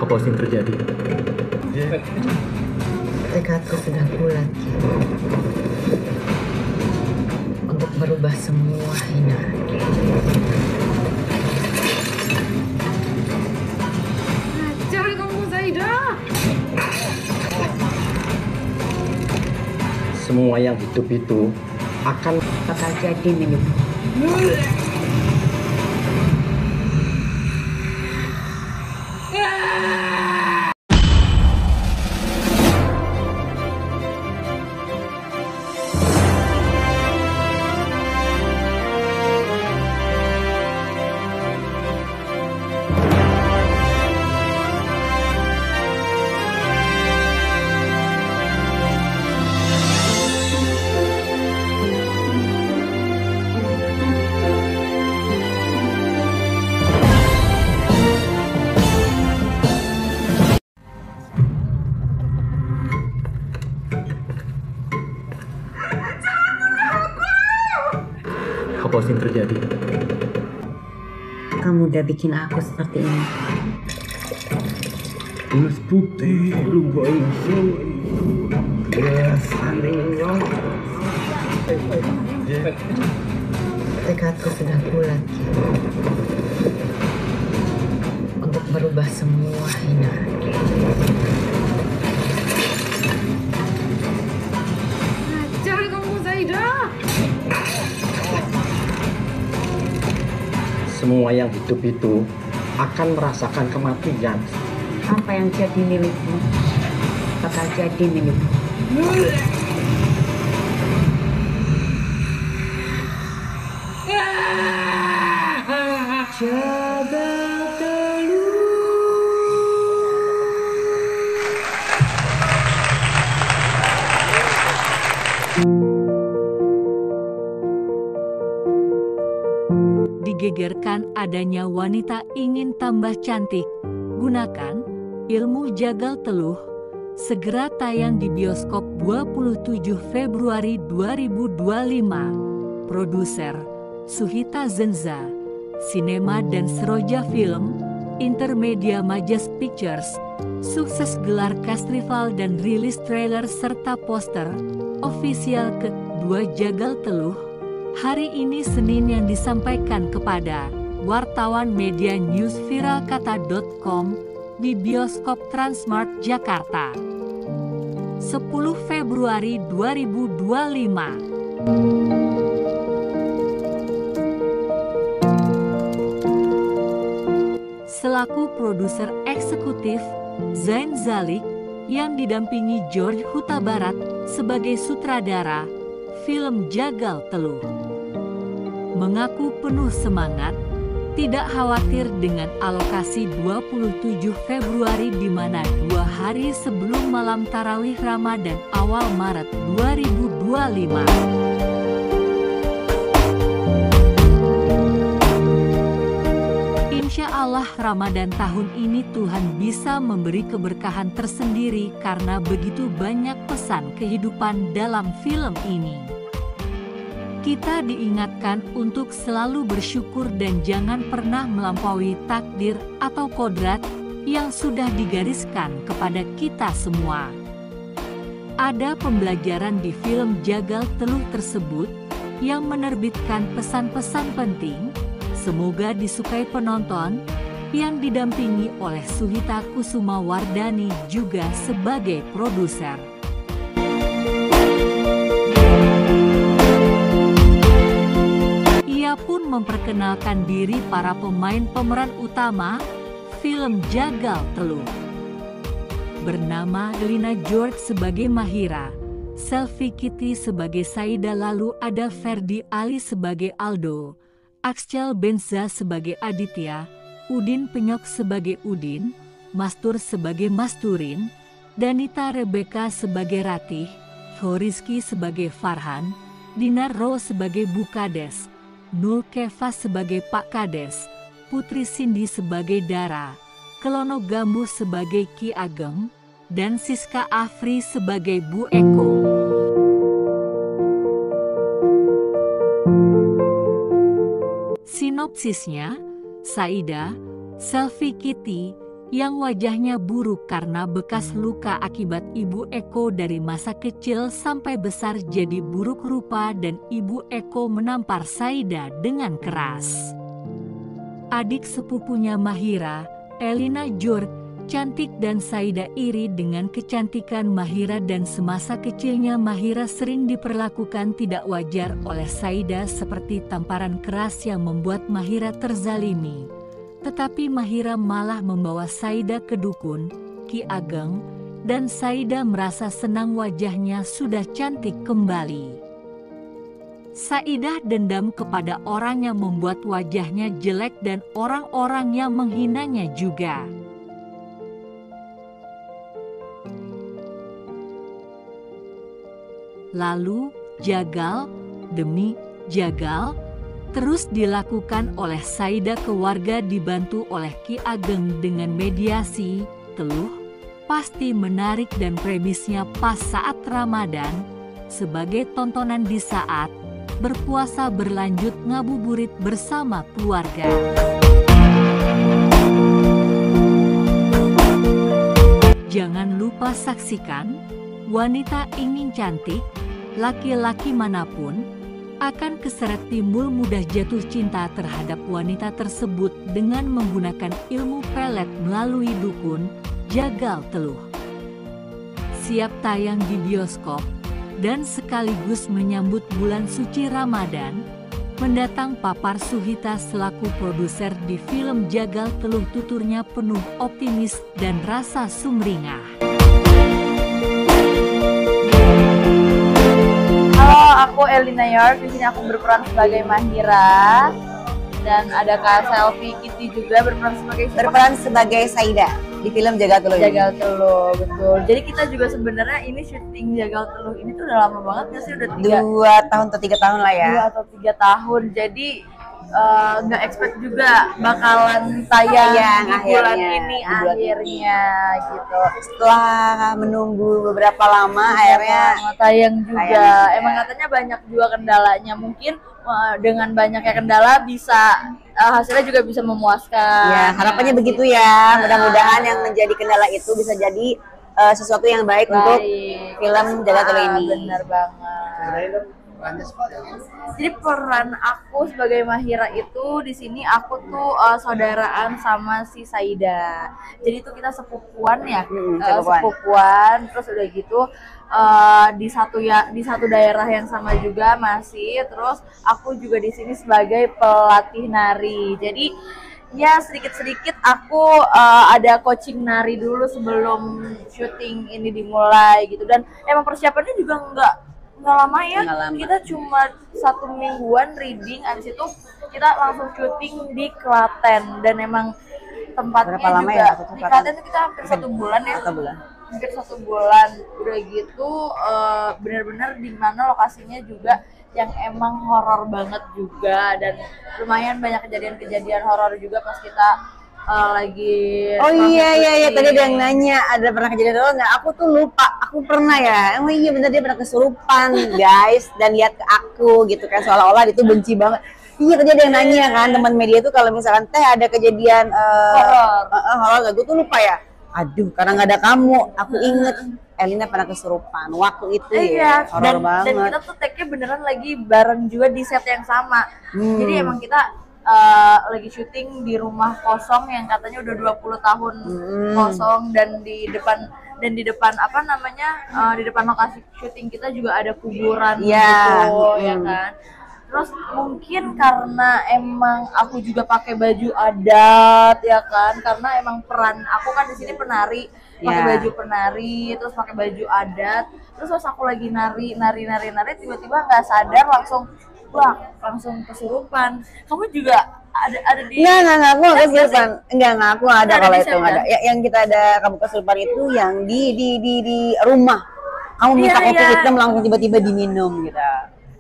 Apa yang terjadi? Tekadku sudah bulat, Ki, untuk merubah semua hinaan. Ajar kamu, Zaida! Semua yang hidup itu akan Bakal jadi milikku. apa yang terjadi? Kamu udah bikin aku seperti ini. Mas putih lupa itu ya sandinya. Tekadku sudah bulat, Ki, untuk merubah semua hinaan. Ajar kamu, Zaida! Semua yang hidup itu akan merasakan kematian. Apa yang jadi milikmu bakal jadi milikku. Digegerkan adanya wanita ingin tambah cantik, gunakan ilmu jagal teluh. Segera tayang di bioskop 27 Februari 2025. Produser Suhita Zenza, Sinema dan Seroja Film, Intermedia Majas Pictures. Sukses gelar Castrival dan rilis trailer serta poster ofisial kedua Jagal Teluh hari ini Senin yang disampaikan kepada wartawan media newsviralkata.com di bioskop Transmart Jakarta 10 Februari 2025. Selaku produser eksekutif, Zain Zalik yang didampingi George Huta Barat sebagai sutradara film Jagal Teluh mengaku penuh semangat, tidak khawatir dengan alokasi 27 Februari di mana 2 hari sebelum malam tarawih Ramadan awal Maret 2025. Insya Allah Ramadan tahun ini Tuhan bisa memberi keberkahan tersendiri karena begitu banyak pesan kehidupan dalam film ini. Kita diingatkan untuk selalu bersyukur dan jangan pernah melampaui takdir atau kodrat yang sudah digariskan kepada kita semua. Ada pembelajaran di film Jagal Teluh tersebut yang menerbitkan pesan-pesan penting. Semoga disukai penonton yang didampingi oleh Suhita Kusuma Wardani juga sebagai produser. Ia pun memperkenalkan diri para pemain pemeran utama film Jagal Teluh. Bernama Lina George sebagai Mahira, Selvi Kitty sebagai Saida, lalu ada Ferdi Ali sebagai Aldo, Axel Benza sebagai Aditya, Udin Penyok sebagai Udin, Mastur sebagai Masturin, Danita Rebecca sebagai Ratih, Horiski sebagai Farhan, Dinar Ro sebagai Bu Kades, Nul Keva sebagai Pak Kades, Putri Cindy sebagai Dara, Kelono Gambu sebagai Ki Ageng, dan Siska Afri sebagai Bu Eko. Sinopsisnya, Saida, Selvi Kitty, yang wajahnya buruk karena bekas luka akibat Ibu Eko dari masa kecil sampai besar jadi buruk rupa dan Ibu Eko menampar Saida dengan keras. Adik sepupunya Mahira, Elina Jur, cantik dan Saida iri dengan kecantikan Mahira dan semasa kecilnya Mahira sering diperlakukan tidak wajar oleh Saida seperti tamparan keras yang membuat Mahira terzalimi. Tetapi Mahira malah membawa Saida ke dukun, Ki Ageng, dan Saida merasa senang wajahnya sudah cantik kembali. Saidah dendam kepada orang yang membuat wajahnya jelek dan orang-orang yang menghinanya juga. Lalu, jagal demi jagal terus dilakukan oleh Saida ke warga dibantu oleh Ki Ageng dengan mediasi, teluh, pasti menarik dan premisnya pas saat Ramadan, sebagai tontonan di saat berpuasa berlanjut ngabuburit bersama keluarga. Jangan lupa saksikan Wanita Ingin Cantik, laki-laki manapun akan keseret timbul mudah jatuh cinta terhadap wanita tersebut dengan menggunakan ilmu pelet melalui dukun, jagal teluh. Siap tayang di bioskop dan sekaligus menyambut bulan suci Ramadan, mendatang Papar Suhita selaku produser di film Jagal Teluh tuturnya penuh optimis dan rasa sumringah. Halo, aku Elina York. Di sini aku berperan sebagai Mahira dan ada Kak Selfie Kitty juga berperan sebagai Saida di film Jagal Teluh. Jagal Teluh, betul. Jadi kita juga sebenarnya ini syuting Jagal Teluh ini tuh udah lama banget nggak sih? Udah 2 tahun atau 3 tahun lah ya. 2 atau 3 tahun. Jadi nggak expect juga bakalan tayang di bulan ini akhirnya gitu. Setelah menunggu beberapa lama akhirnya tayang juga. Emang katanya banyak juga kendalanya, mungkin dengan banyaknya kendala bisa hasilnya juga bisa memuaskan. Ya, harapannya begitu ya. Mudah-mudahan yang menjadi kendala itu bisa jadi sesuatu yang baik untuk film Jagal Teluh ini. Benar banget. Jadi peran aku sebagai Mahira itu di sini aku tuh saudaraan sama si Saida. Jadi itu kita sepupuan ya, sepupuan. Terus udah gitu di satu daerah yang sama juga masih. Terus aku juga di sini sebagai pelatih nari. Jadi ya sedikit-sedikit aku ada coaching nari dulu sebelum syuting ini dimulai gitu. Dan emang persiapannya juga nggak lama ya, kita cuma 1 mingguan reading, abis itu kita langsung syuting di Klaten. Dan emang tempatnya juga ya, di Klaten itu kita hampir 1 bulan ya, hampir 1 bulan. Udah gitu bener-bener di mana lokasinya juga yang emang horor banget juga, dan lumayan banyak kejadian-kejadian horor juga pas kita lagi. Oh iya tadi ada yang nanya ada pernah kejadian horor nggak? Aku tuh lupa, aku pernah ya. Oh iya bener, dia pernah kesurupan guys dan lihat ke aku gitu kan, seolah-olah dia tuh benci banget. Iya tadi ada yang nanya kan teman media tuh kalau misalkan ada kejadian horor nggak, gue tuh lupa ya. Aduh karena nggak ada kamu, aku inget Elina pernah kesurupan waktu itu ya, horor banget. Dan kita tuh take-nya beneran lagi bareng juga di set yang sama. Jadi emang kita lagi syuting di rumah kosong yang katanya udah 20 tahun kosong, dan di depan apa namanya di depan lokasi syuting kita juga ada kuburan gitu ya kan. Terus mungkin karena emang aku juga pakai baju adat ya kan, karena emang peran aku kan di sini penari, pakai baju penari, terus pakai baju adat. Terus pas aku lagi nari tiba-tiba nggak sadar langsung kesurupan. Kamu juga ada di? Enggak, aku nggak kesurupan. Enggak, aku ada kalau itu nggak ada. Yang kita ada kamu kesurupan itu yang di rumah. Kamu minta kopi hitam langsung tiba-tiba diminum gitu.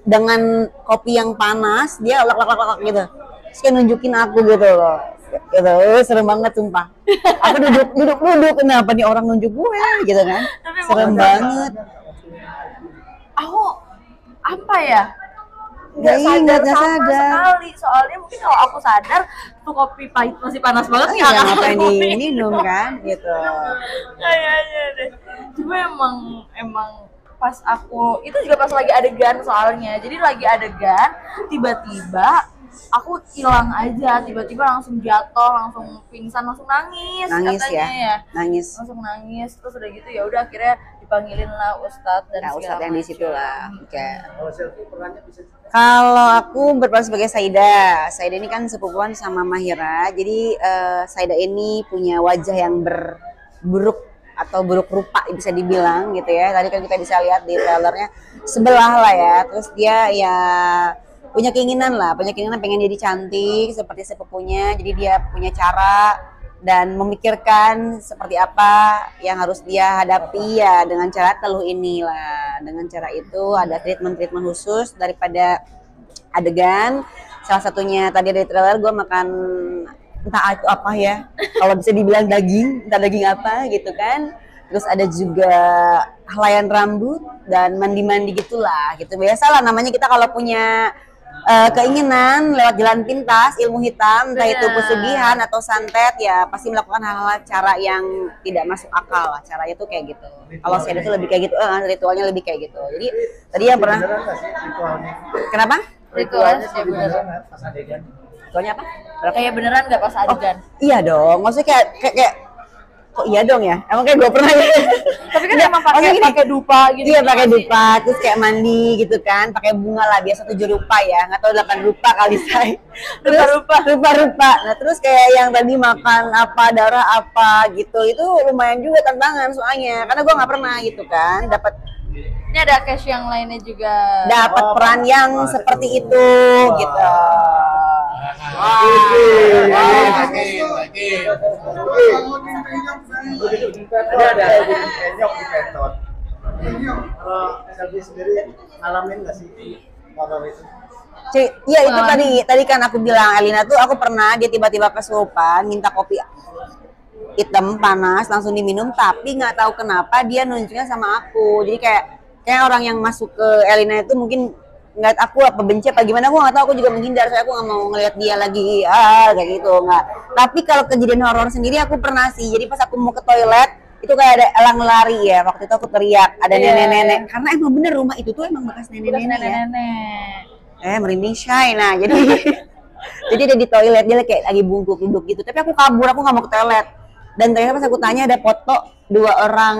Dengan kopi yang panas, dia lak gitu. Terus kayak nunjukin aku gitu loh. Gitu, serem banget sumpah. Aku duduk, kenapa nih orang nunjuk gue gitu kan? Serem banget. Aku apa ya? nggak sadar sama sadar. sekali. Soalnya mungkin kalau aku sadar tuh kopi pahit masih panas banget Iya, nggak akan ngapain aku diminum kan gitu. kayaknya deh. Cuma emang pas aku itu juga pas lagi adegan soalnya. Jadi lagi adegan tiba-tiba aku hilang aja, tiba-tiba langsung jatuh, langsung pingsan, langsung nangis katanya ya. Nangis. Langsung nangis, terus udah gitu ya udah akhirnya dipanggilin lah Ustadz dan Nah, segala Ustadz yang di situ lah. Oke. Kalau selfie perannya bisa Kalau aku berperan sebagai Saida. Saida ini kan sepupuan sama Mahira. Jadi Saida ini punya wajah yang buruk atau buruk rupa bisa dibilang gitu ya. Tadi kan kita bisa lihat di trailernya sebelah lah ya. Terus dia ya punya keinginan pengen jadi cantik seperti sepupunya. Jadi dia punya cara dan memikirkan seperti apa yang harus dia hadapi ya dengan cara teluh inilah. Dengan cara itu ada treatment khusus daripada adegan. Salah satunya tadi dari trailer gue makan entah itu apa ya, kalau bisa dibilang daging, entah daging apa gitu kan. Terus ada juga helaian rambut dan mandi-mandi gitulah gitu. Biasalah namanya kita kalau punya keinginan lewat jalan pintas, ilmu hitam, entah itu pesugihan atau santet ya pasti melakukan hal-hal cara yang tidak masuk akal lah. Caranya tuh kayak gitu. Kalau saya itu lebih kayak gitu, ritualnya lebih kayak gitu. Jadi tadi yang pernah ritualnya. Kenapa? Ritualnya kayak beneran. Pas adegan. Ritualnya apa? Kayak beneran nggak pas adegan? Iya dong, maksudnya kayak kok iya dong ya? Emang kayak gue pernah gitu. Tapi kan emang pakai dupa gitu. Iya pakai dupa, terus kayak mandi gitu kan, pakai bunga lah, biasa 7 rupa ya, nggak tahu 8 rupa kali saya. Rupa. Nah terus kayak yang tadi makan apa, darah apa gitu, itu lumayan juga tantangan soalnya, karena gue nggak pernah gitu kan, dapat. Ini ada cash yang lainnya juga. Dapat peran yang seperti itu gitu. Ada penyok di petot. Kalau selfie sendiri ngalamin nggak sih horor itu? Iya itu tadi kan aku bilang Elina tuh aku pernah dia tiba-tiba kesurupan minta kopi hitam panas langsung diminum, tapi nggak tahu kenapa dia nunjuknya sama aku. Jadi kayak orang yang masuk ke Elina itu mungkin ngeliat aku apa benci apa gimana, aku nggak tahu. Aku juga menghindar, soalnya aku nggak mau ngeliat dia lagi kayak gitu nggak. Tapi kalau kejadian horor sendiri aku pernah sih. Jadi pas aku mau ke toilet itu kayak ada elang lari ya, waktu itu aku teriak ada nenek-nenek, karena emang bener rumah itu tuh emang bekas nenek-nenek ya. Merinding Shay. Nah jadi jadi dia di toilet, dia kayak lagi bungkuk duduk gitu, tapi aku kabur, aku nggak mau ke toilet. Dan ternyata pas aku tanya ada foto 2 orang,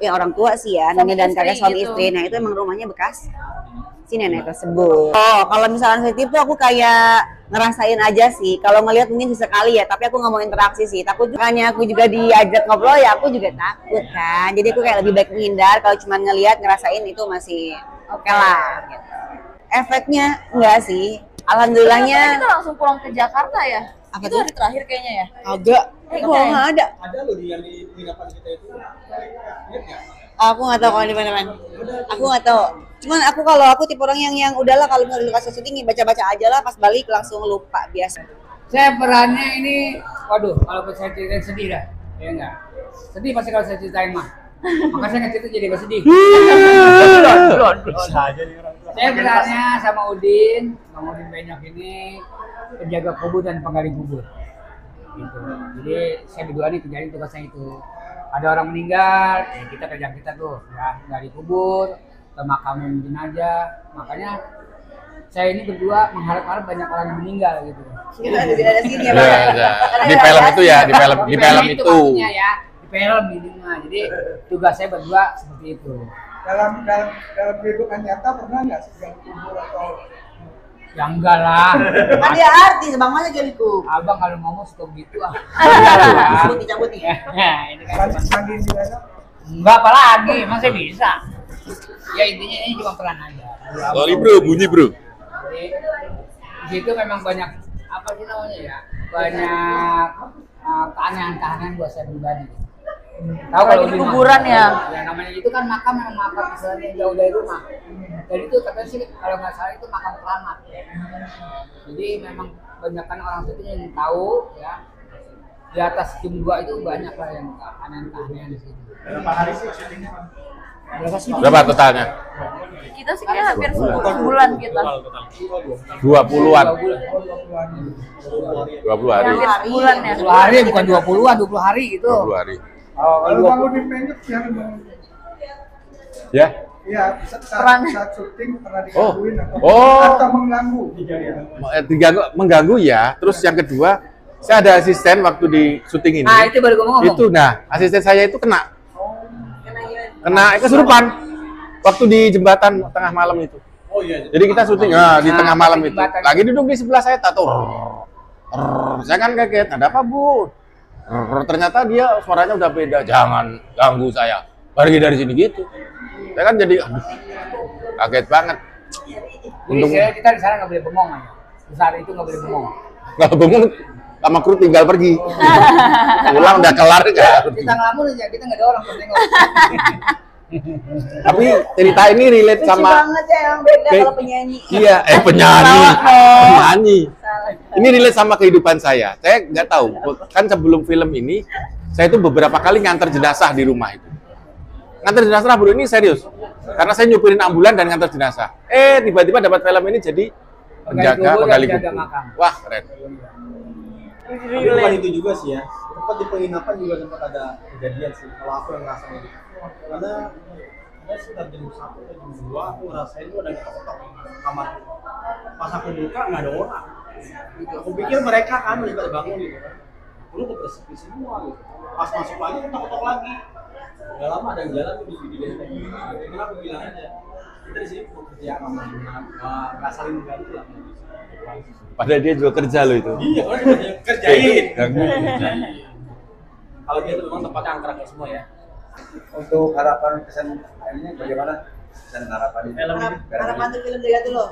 ya orang tua sih ya, nenek dan kakek suami istri. Nah itu emang rumahnya bekas si nenek tersebut. Oh kalau misalnya seperti itu aku kayak ngerasain aja sih. Kalau ngelihat mungkin sesekali ya, tapi aku nggak mau interaksi sih. Takut, makanya aku juga diajak ngobrol ya aku juga takut kan. Jadi aku kayak lebih baik menghindar. Kalau cuma ngelihat ngerasain itu masih oke lah. Gitu. Efeknya enggak sih. Alhamdulillahnya. Kita langsung pulang ke Jakarta ya. Apa itu tuh? hari terakhir kayaknya ya. Agak. Nggak ada. Ada loh di yang di penginapan kita itu. Ingat nggak? Aku nggak tahu kalau di mana-mana. Aku nggak tahu. Cuman kalau aku tipe orang yang udahlah kalau misalnya dikasih syuting baca-baca aja lah, pas balik langsung lupa biasa. Saya perannya ini, waduh, kalau saya ceritain sedih dah, ya enggak? Sedih pasti kalau saya ceritain mah. Maka saya nggak cerita jadi nggak sedih. Saya perannya sama Udin, Bang Udin Benyok ini penjaga kubur dan penggali kubur. Gitu. Jadi saya berdua nih kerjain tugasnya itu. Ada orang meninggal, ya kita kerja kita tuh, ya gali kubur, pemakaman jenazah. Makanya saya ini berdua mengharap-harap banyak orang yang meninggal gitu. Ada sini ya, Di film itu ya, di film itu. Maksudnya ya, di film ini mah. Jadi tugas saya berdua seperti itu. Dalam kehidupan nyata pernah nggak sih gali kubur atau? Ya enggak lah. Kan dia artis, Bang Mas jaliku. Abang kalau ngomong suka gitu ah. Cabut-cabut ya. Ini kan Mandi di mana? enggak apa lagi, masih bisa. Ya intinya ini cuma peran aja. Sorry bro, bunyi bro. Jadi di situ memang banyak apa sih namanya ya? Banyak keanehan-keanehan buat saya pribadi. Tahu kalau di kuburan ya? Ya namanya itu kan makam yang makam istilahnya jauh dari rumah. Jadi itu katanya sih kalau nggak salah itu makam keramat. Jadi memang banyakkan orang situ yang tahu ya. Di atas jam 2 itu banyak lah yang keanehan-keanehan di situ. Berapa hari sih syutingnya? Berapa totalnya? Kita sih kayak hampir sebulan kita. 20-an. 20 hari. Hampir sebulan ya. 20 hari bukan 20-an, 20 hari gitu. 20 hari. Kalau bangun di penyok yang Ya. Iya, saat syuting pernah digangguin Oh. atau mengganggu? Mengganggu ya. Terus yang kedua, saya ada asisten waktu di syuting ini. Nah, itu baru gue mau ngomong. Itu, nah, asisten saya itu kena kesurupan waktu di jembatan tengah malam itu. Oh iya. Jadi kita syuting di tengah malam itu. Lagi duduk di sebelah saya, tato. Saya kan kaget, ada apa bu? Ternyata dia suaranya udah beda. Jangan ganggu saya. Pergi dari sini gitu. Saya kan jadi kaget banget. Jadi kita di sana nggak boleh bengong aja. Di saat itu nggak boleh bengong. Kalau bengong sama kru tinggal pergi. Pulang udah kelar kan. Kita ngelamun aja, kita nggak ada orang buat nengok. Tapi cerita ini relate Lucu sama banget ya, yang beda Kayak- kalau penyanyi. Iya, penyanyi. Ini relate sama kehidupan saya. Saya nggak tahu, kan sebelum film ini, saya itu beberapa kali nganter jenazah di rumah itu. Nganter jenazah bro ini serius, karena saya nyupirin ambulan dan nganter jenazah. Tiba-tiba dapat film ini jadi penjaga penggali kubur. Wah keren. Tapi bukan itu juga sih ya. Tempat di penginapan juga sempat ada kejadian sih. Kalau aku yang ngerasain itu. Karena ada sekitar jam 1 atau jam 2 aku ngerasain itu ada ketok kamar. Pas aku buka nggak ada orang. Gitu. Aku pikir mereka kan udah pada bangun gitu kan. Lu udah bersepi semua gitu. Pas masuk lagi ketok-ketok lagi. Gak lama ada yang jalan tuh di dari tadi. Jadi aku bilang aja. Kita di sini kerja sama nggak saling mengganggu lah. Padahal dia juga kerja loh itu. Iya, orang kerjain. Ganggu. Kalau dia tuh memang tempatnya angker semua ya. Untuk harapan kesan filmnya bagaimana? Dan harapannya? Harapan untuk film Jaga Dulu.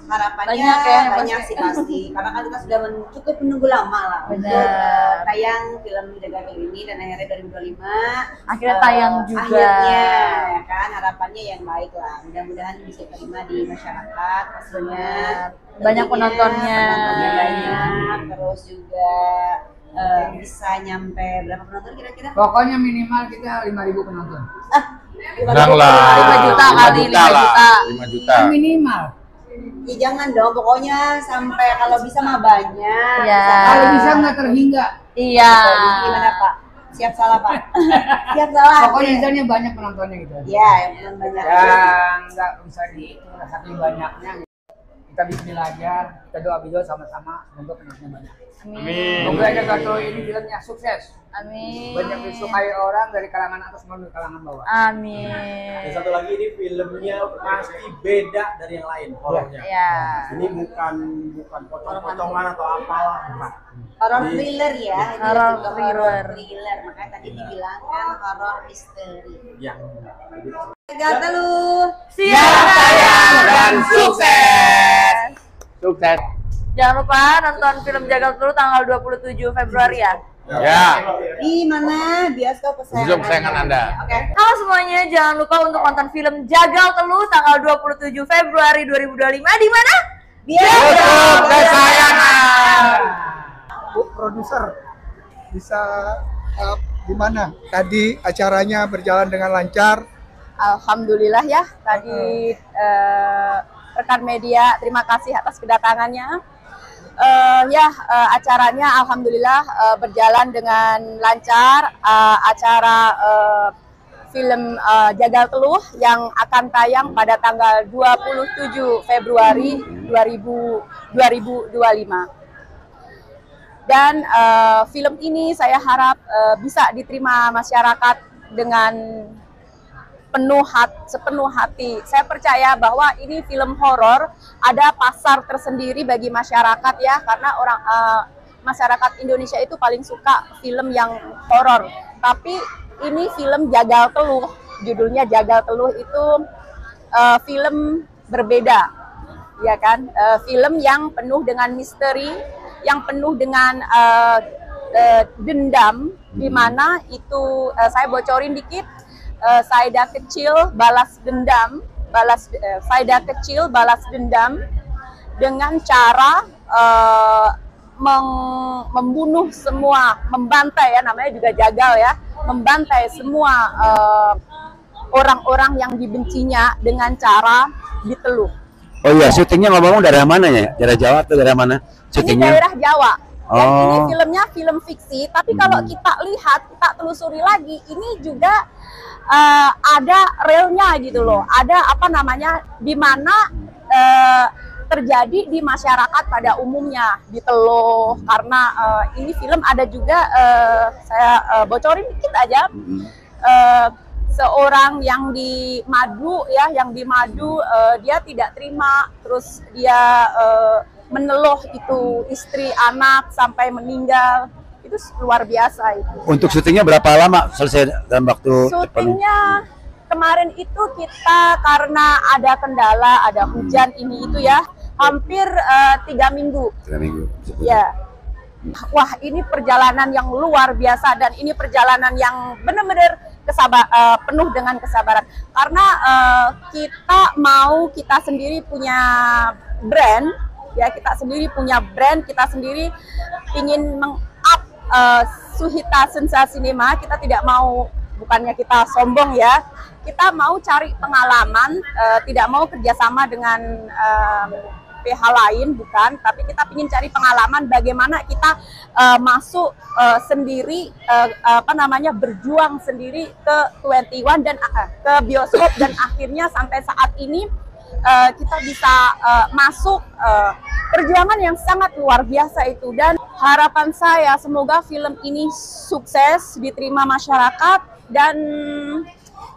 Harapannya Banyak ya, banyak sih pasti. Karena kan kita sudah cukup menunggu lama lah untuk Benar. tayang film Jaga Dulu ini dan akhirnya 2025 Akhirnya tayang juga. Akhirnya ya kan harapannya yang baik lah. Mudah-mudahan bisa terima di masyarakat pastinya. Banyak penontonnya. Banyak. Terus juga bisa nyampe berapa penonton kira-kira? Pokoknya minimal kita 5.000 penonton. Kurang lah. 5 juta kali, 5 juta. 5 juta. Minimal. Ya jangan dong, pokoknya sampai kalau bisa mah banyak. Iya. Kalau bisa nggak terhingga. Iya. Gimana Pak? Siap salah Pak? Siap salah. Pokoknya misalnya banyak penontonnya gitu. Iya, yang belum banyak. Yang nggak bisa dihitung lah, saking banyaknya. Kita bismillah aja, kita doa sama-sama, semoga penontonnya banyak. Amin. Semoga Jaga Dulu ini filmnya sukses. Amin. Banyak disukai orang dari kalangan atas maupun kalangan bawah. Amin. Dan satu lagi ini filmnya pasti beda dari yang lain horornya. Iya. Ini bukan pocong-pocongan atau apalah, bukan. Horor thriller ya. Ini Horor juga thriller. thriller. Makanya tadi dibilang kan horor misteri. Ya. Jaga Dulu. Siap tayang dan sukses. Sukses. Jangan lupa nonton film Jagal Dulu tanggal 27 Februari ya. Ya. Di mana bioskop Bioskop kesayangan Anda. Oke. Halo semuanya, jangan lupa untuk nonton film Jagal Telu tanggal 27 Februari 2025 di mana? Bioskop kesayangan. Bu produser bisa gimana? Tadi acaranya berjalan dengan lancar. Alhamdulillah ya, tadi rekan media terima kasih atas kedatangannya. Acaranya alhamdulillah berjalan dengan lancar. Acara film Jagal Teluh yang akan tayang pada tanggal 27 Februari 2025. Dan film ini saya harap bisa diterima masyarakat dengan sepenuh hati. Saya percaya bahwa ini film horor, ada pasar tersendiri bagi masyarakat ya, karena masyarakat Indonesia itu paling suka film yang horor. Tapi ini film Jagal Teluh, judulnya Jagal Teluh itu film berbeda, ya kan? Film yang penuh dengan misteri, yang penuh dengan dendam, di mana itu saya bocorin dikit. Saida kecil balas dendam, dengan cara membunuh semua, membantai ya, namanya juga jagal ya, membantai semua orang-orang yang dibencinya dengan cara diteluh. Oh iya, syutingnya ngomong daerah mana ya? Daerah Jawa atau daerah mana? Ini Syutingnya? daerah Jawa. Dan ini Oh. filmnya film fiksi, tapi kalau kita lihat, kita telusuri lagi, ini juga ada realnya gitu loh. Ada apa namanya, di mana terjadi di masyarakat pada umumnya, diteluh. Karena ini film ada juga, saya bocorin dikit aja, seorang yang di Madu ya, dia tidak terima, terus dia meneluh itu istri anak sampai meninggal. Itu luar biasa itu. Untuk syutingnya berapa lama selesai dalam waktu? Syutingnya kemarin itu kita karena ada kendala, ada hujan ini itu ya, hampir 3 minggu. 3 minggu. Ya. Wah, ini perjalanan yang luar biasa dan ini perjalanan yang benar-benar penuh dengan kesabaran. Karena kita sendiri punya brand, ya, kita sendiri ingin meng-up Suhita Sensa Cinema. Kita tidak mau, bukannya kita sombong ya, kita mau cari pengalaman, tidak mau kerjasama dengan pihak lain, bukan, tapi kita ingin cari pengalaman bagaimana kita masuk sendiri, berjuang sendiri ke 21 dan ke bioskop, dan akhirnya sampai saat ini kita bisa masuk, perjuangan yang sangat luar biasa itu. Dan harapan saya semoga film ini sukses, diterima masyarakat, dan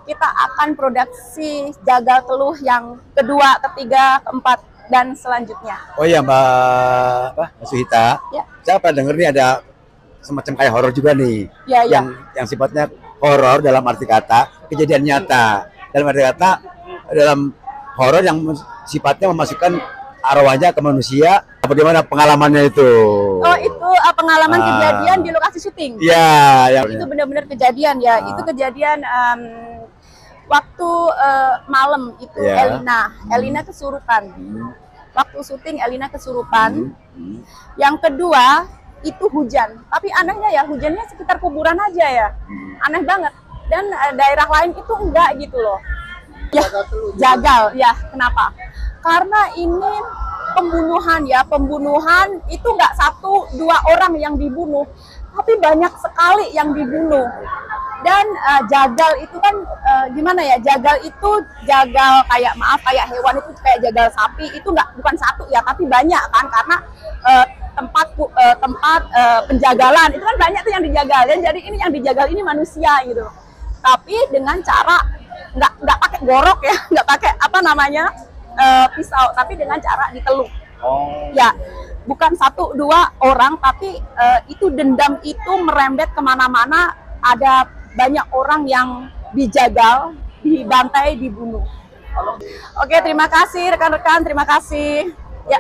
kita akan produksi Jagal Teluh yang kedua, ketiga, keempat, dan selanjutnya. Oh iya Mbak Suhita, Ya. saya pernah denger nih ada semacam kayak horor juga nih, Ya, ya. yang sifatnya horor dalam arti kata kejadian nyata, dalam arti kata dalam horor yang sifatnya memasukkan arwahnya ke manusia. Bagaimana pengalamannya itu? Oh, itu pengalaman kejadian di lokasi syuting. Iya, yang Itu benar-benar kejadian ya. Itu kejadian waktu malam itu. Ya. Elina kesurupan. Waktu syuting Elina kesurupan. Yang kedua itu hujan. Tapi anehnya ya, hujannya sekitar kuburan aja ya. Aneh banget. Dan daerah lain itu enggak gitu loh. Ya, jagal ya. Kenapa? Karena ini pembunuhan ya, pembunuhan itu nggak 1-2 orang yang dibunuh, tapi banyak sekali yang dibunuh. Dan jagal itu kan gimana ya, jagal itu jagal kayak kayak hewan itu, kayak jagal sapi itu bukan satu ya, tapi banyak kan, karena tempat penjagalan itu kan banyak tuh yang dijagal, dan jadi ini yang dijagal ini manusia gitu. Tapi dengan cara nggak pakai gorok ya, nggak pakai pisau, tapi dengan cara diteluh. Ya, bukan 1-2 orang, tapi itu dendam itu merembet kemana-mana. Ada banyak orang yang dijagal, dibantai, dibunuh. Oke, terima kasih rekan-rekan, terima kasih. Ya.